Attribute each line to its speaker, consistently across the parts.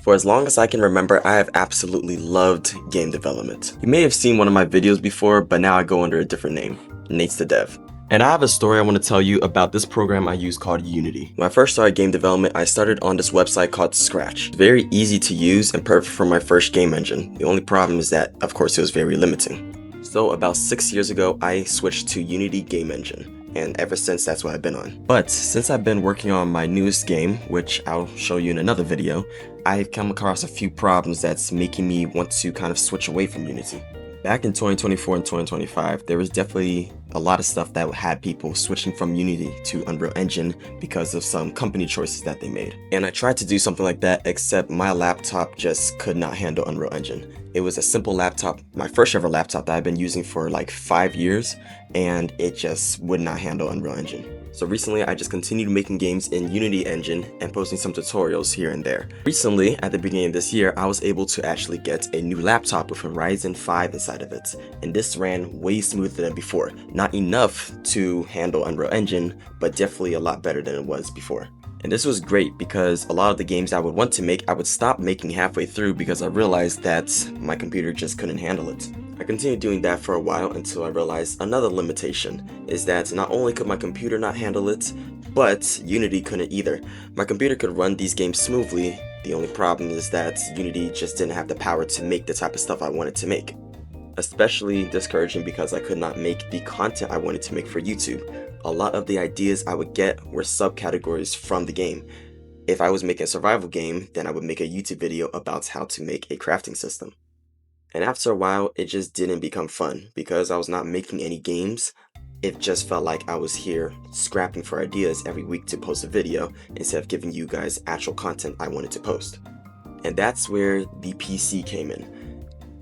Speaker 1: For as long as I can remember, I have absolutely loved game development. You may have seen one of my videos before, but now I go under a different name, Nate's the Dev. And I have a story I want to tell you about this program I use called Unity. When I first started game development, I started on this website called Scratch. It's very easy to use and perfect for my first game engine. The only problem is that, of course, it was very limiting. So about 6 years ago, I switched to Unity game engine. And ever since, that's what I've been on. But since I've been working on my newest game, which I'll show you in another video, I've come across a few problems that's making me want to kind of switch away from Unity. Back in 2024 and 2025, there was definitely a lot of stuff that had people switching from Unity to Unreal Engine because of some company choices that they made. And I tried to do something like that, except my laptop just could not handle Unreal Engine. It was a simple laptop, my first ever laptop that I've been using for like 5 years, and it just would not handle Unreal Engine. So recently I just continued making games in Unity Engine and posting some tutorials here and there. Recently, at the beginning of this year, I was able to actually get a new laptop with a Ryzen 5 inside of it. And this ran way smoother than before. Not enough to handle Unreal Engine, but definitely a lot better than it was before. And this was great because a lot of the games I would want to make, I would stop making halfway through because I realized that my computer just couldn't handle it. I continued doing that for a while until I realized another limitation is that not only could my computer not handle it, but Unity couldn't either. My computer could run these games smoothly. The only problem is that Unity just didn't have the power to make the type of stuff I wanted to make. Especially discouraging because I could not make the content I wanted to make for YouTube. A lot of the ideas I would get were subcategories from the game. If I was making a survival game, then I would make a YouTube video about how to make a crafting system. And after a while, it just didn't become fun because I was not making any games. It just felt like I was here scrapping for ideas every week to post a video instead of giving you guys actual content I wanted to post. And that's where the PC came in.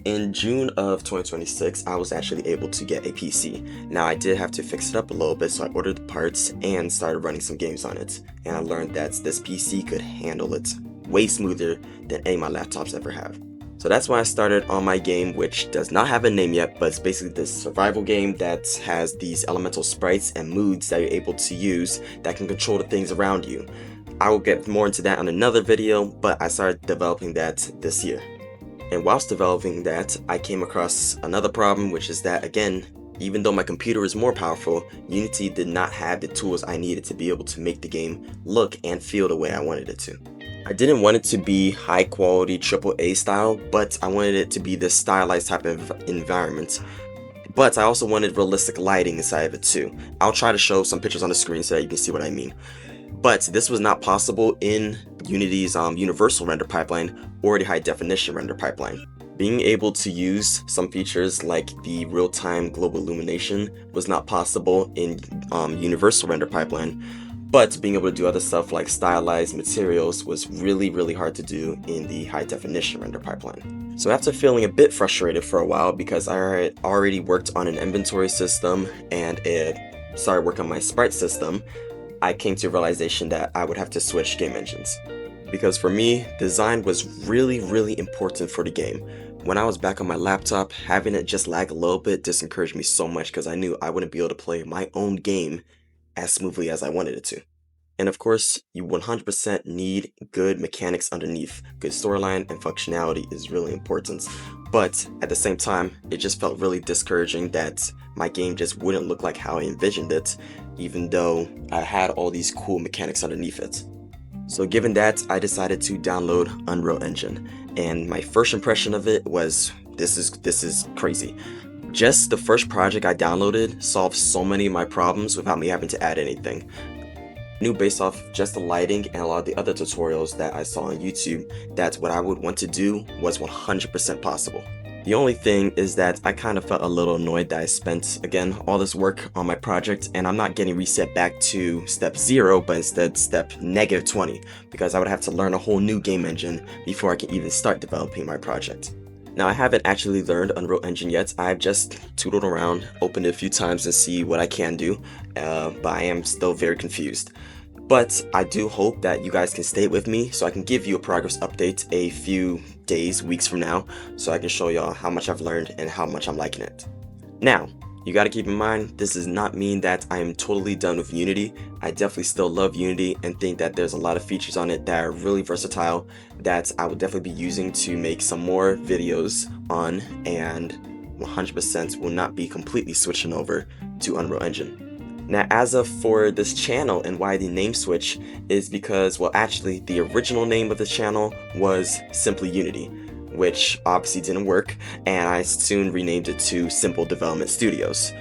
Speaker 1: In June of 2026, I was actually able to get a PC. Now I did have to fix it up a little bit, so I ordered the parts and started running some games on it. And I learned that this PC could handle it way smoother than any of my laptops ever have. So that's why I started on my game, which does not have a name yet, but it's basically this survival game that has these elemental sprites and moods that you're able to use that can control the things around you. I will get more into that on another video, but I started developing that this year. And whilst developing that, I came across another problem, which is that, again, even though my computer is more powerful, Unity did not have the tools I needed to be able to make the game look and feel the way I wanted it to. I didn't want it to be high quality AAA style, but I wanted it to be this stylized type of environment. But I also wanted realistic lighting inside of it too. I'll try to show some pictures on the screen so that you can see what I mean. But this was not possible in Unity's universal render pipeline or the high definition render pipeline. Being able to use some features like the real-time global illumination was not possible in universal render pipeline, but being able to do other stuff like stylized materials was really hard to do in the high definition render pipeline. So after feeling a bit frustrated for a while because I had already worked on an inventory system and started working on my sprite system, I came to a realization that I would have to switch game engines. Because for me, design was really important for the game. When I was back on my laptop, having it just lag a little bit disencouraged me so much because I knew I wouldn't be able to play my own game as smoothly as I wanted it to. And of course, you 100% need good mechanics underneath. Good storyline and functionality is really important. But at the same time, it just felt really discouraging that my game just wouldn't look like how I envisioned it, even though I had all these cool mechanics underneath it. So given that, I decided to download Unreal Engine. And my first impression of it was, this is crazy. Just the first project I downloaded solved so many of my problems without me having to add anything. I knew based off just the lighting and a lot of the other tutorials that I saw on YouTube that what I would want to do was 100% possible. The only thing is that I kind of felt a little annoyed that I spent, again, all this work on my project and I'm not getting reset back to step 0, but instead step -20, because I would have to learn a whole new game engine before I can even start developing my project. Now, I haven't actually learned Unreal Engine yet. I've just tootled around, opened it a few times to see what I can do, but I am still very confused. But I do hope that you guys can stay with me so I can give you a progress update a few days, weeks from now, so I can show y'all how much I've learned and how much I'm liking it. Now, You gotta keep in mind, this does not mean that I am totally done with Unity. I definitely still love Unity and think that there's a lot of features on it that are really versatile that I would definitely be using to make some more videos on, and 100% will not be completely switching over to Unreal Engine. Now, as of for this channel and why the name switch is because, well, actually the original name of the channel was simply Unity, which obviously didn't work, and I soon renamed it to Simple Development Studios.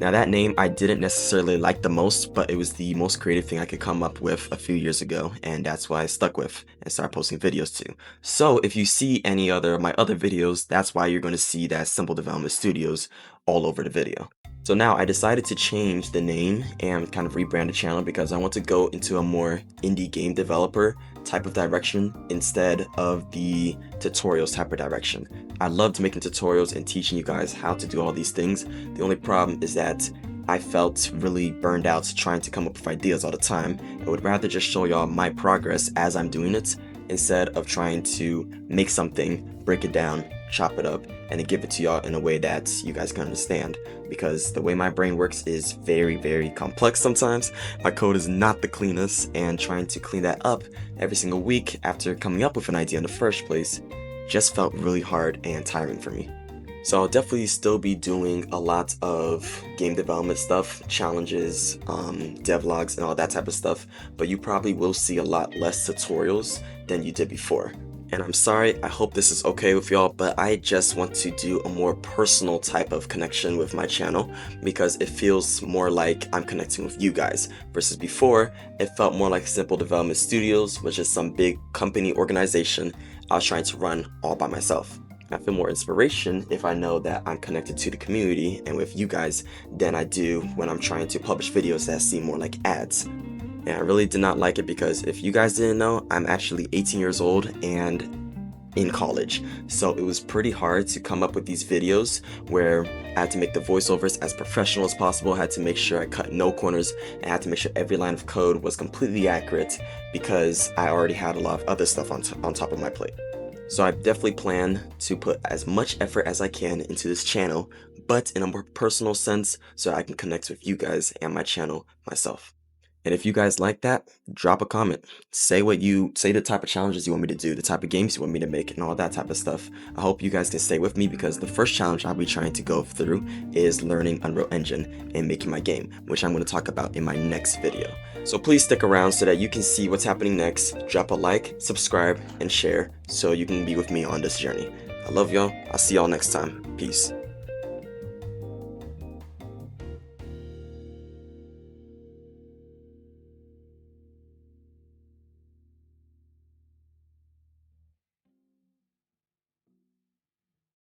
Speaker 1: Now, that name I didn't necessarily like the most, but it was the most creative thing I could come up with a few years ago, and that's why I stuck with and started posting videos to. So if you see any other of my other videos, that's why you're going to see that Simple Development Studios all over the video. So now I decided to change the name and kind of rebrand the channel because I want to go into a more indie game developer type of direction instead of the tutorials type of direction. I loved making tutorials and teaching you guys how to do all these things. The only problem is that I felt really burned out trying to come up with ideas all the time. I would rather just show y'all my progress as I'm doing it instead of trying to make something, break it down, chop it up, and then give it to y'all in a way that you guys can understand, because the way my brain works is very, very complex sometimes. My code is not the cleanest, and trying to clean that up every single week after coming up with an idea in the first place just felt really hard and tiring for me. So I'll definitely still be doing a lot of game development stuff, challenges, devlogs, and all that type of stuff, but you probably will see a lot less tutorials than you did before. And I'm sorry, I hope this is okay with y'all, but I just want to do a more personal type of connection with my channel because it feels more like I'm connecting with you guys versus before it felt more like Simple Development Studios, which is some big company organization I was trying to run all by myself. I feel more inspiration if I know that I'm connected to the community and with you guys than I do when I'm trying to publish videos that seem more like ads. And I really did not like it because if you guys didn't know, I'm actually 18 years old and in college. So it was pretty hard to come up with these videos where I had to make the voiceovers as professional as possible, had to make sure I cut no corners, and had to make sure every line of code was completely accurate because I already had a lot of other stuff on top of my plate. So I definitely plan to put as much effort as I can into this channel, but in a more personal sense so I can connect with you guys and my channel myself. And if you guys like that, drop a comment. Say the type of challenges you want me to do, the type of games you want me to make, and all that type of stuff. I hope you guys can stay with me because the first challenge I'll be trying to go through is learning Unreal Engine and making my game, which I'm going to talk about in my next video. So please stick around so that you can see what's happening next. Drop a like, subscribe, and share so you can be with me on this journey. I love y'all. I'll see y'all next time. Peace.